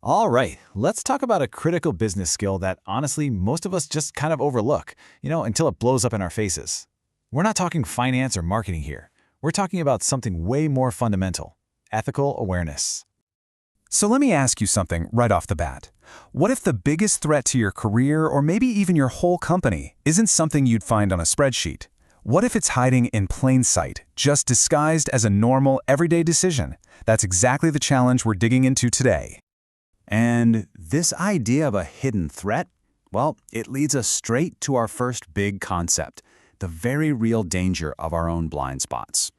All right, let's talk about a critical business skill that honestly most of us just kind of overlook, until it blows up in our faces. We're not talking finance or marketing here. We're talking about something way more fundamental: ethical awareness. So let me ask you something right off the bat. What if the biggest threat to your career or maybe even your whole company isn't something you'd find on a spreadsheet? What if it's hiding in plain sight, just disguised as a normal, everyday decision? That's exactly the challenge we're digging into today. And this idea of a hidden threat, well, it leads us straight to our first big concept, the very real danger of our own blind spots.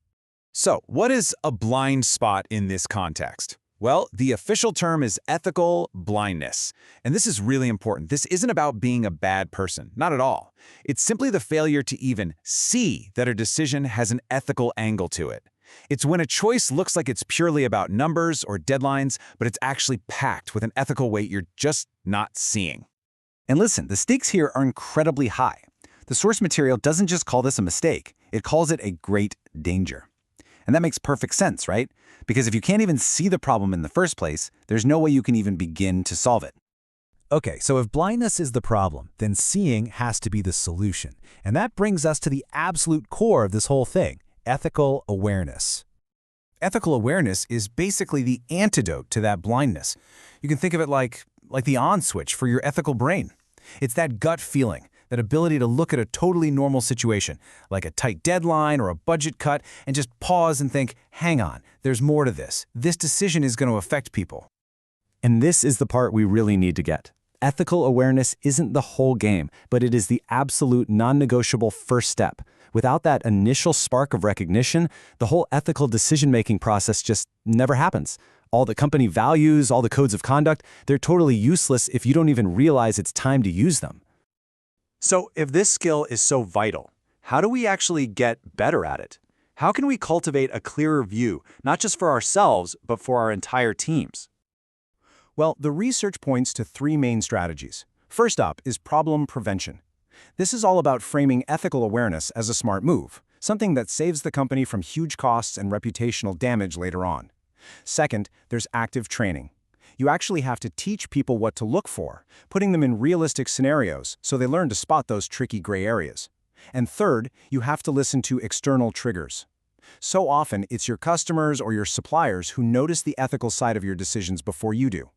So, what is a blind spot in this context? Well, the official term is ethical blindness. And this is really important. This isn't about being a bad person, not at all. It's simply the failure to even see that a decision has an ethical angle to it. It's when a choice looks like it's purely about numbers or deadlines, but it's actually packed with an ethical weight you're just not seeing. And listen, the stakes here are incredibly high. The source material doesn't just call this a mistake, it calls it a great danger. And that makes perfect sense, right? Because if you can't even see the problem in the first place, there's no way you can even begin to solve it. Okay, so if blindness is the problem, then seeing has to be the solution. And that brings us to the absolute core of this whole thing: ethical awareness. Ethical awareness is basically the antidote to that blindness. You can think of it like the on switch for your ethical brain. It's that gut feeling, that ability to look at a totally normal situation, like a tight deadline or a budget cut, and just pause and think, hang on, there's more to this. This decision is going to affect people. And this is the part we really need to get. Ethical awareness isn't the whole game, but it is the absolute non-negotiable first step. Without that initial spark of recognition, the whole ethical decision-making process just never happens. All the company values, all the codes of conduct, they're totally useless if you don't even realize it's time to use them. So if this skill is so vital, how do we actually get better at it? How can we cultivate a clearer view, not just for ourselves, but for our entire teams? Well, the research points to three main strategies. First up is problem prevention. This is all about framing ethical awareness as a smart move, something that saves the company from huge costs and reputational damage later on. Second, there's active training. You actually have to teach people what to look for, putting them in realistic scenarios so they learn to spot those tricky gray areas. And third, you have to listen to external triggers. So often, it's your customers or your suppliers who notice the ethical side of your decisions before you do.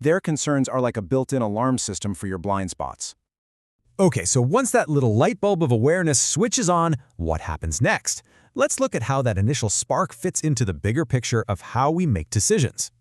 Their concerns are like a built-in alarm system for your blind spots. Okay, so once that little light bulb of awareness switches on, what happens next? Let's look at how that initial spark fits into the bigger picture of how we make decisions.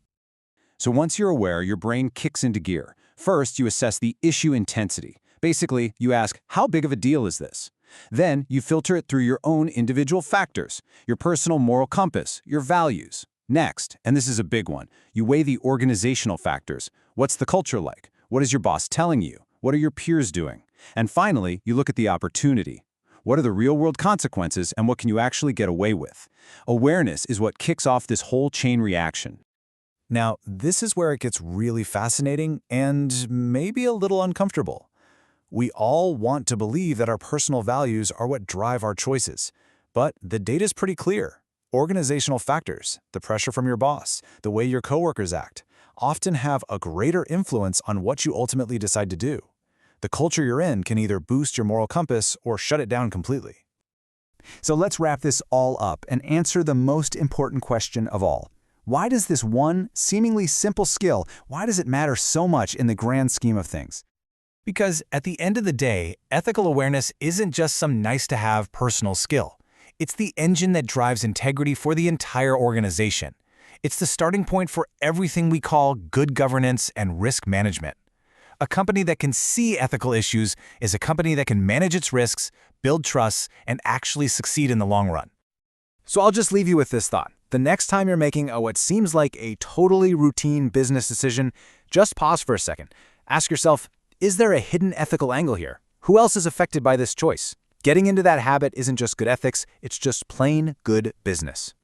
So once you're aware, your brain kicks into gear. First, you assess the issue intensity. Basically, you ask, how big of a deal is this? Then, you filter it through your own individual factors, your personal moral compass, your values. Next, and this is a big one, you weigh the organizational factors. What's the culture like? What is your boss telling you? What are your peers doing? And finally, you look at the opportunity. What are the real-world consequences and what can you actually get away with? Awareness is what kicks off this whole chain reaction. Now, this is where it gets really fascinating and maybe a little uncomfortable. We all want to believe that our personal values are what drive our choices, but the data's pretty clear. Organizational factors, the pressure from your boss, the way your coworkers act, often have a greater influence on what you ultimately decide to do. The culture you're in can either boost your moral compass or shut it down completely. So let's wrap this all up and answer the most important question of all. Why does this one, seemingly simple skill, why does it matter so much in the grand scheme of things? Because at the end of the day, ethical awareness isn't just some nice-to-have personal skill. It's the engine that drives integrity for the entire organization. It's the starting point for everything we call good governance and risk management. A company that can see ethical issues is a company that can manage its risks, build trust, and actually succeed in the long run. So I'll just leave you with this thought. The next time you're making what seems like a totally routine business decision, just pause for a second. Ask yourself, is there a hidden ethical angle here? Who else is affected by this choice? Getting into that habit isn't just good ethics, it's just plain good business.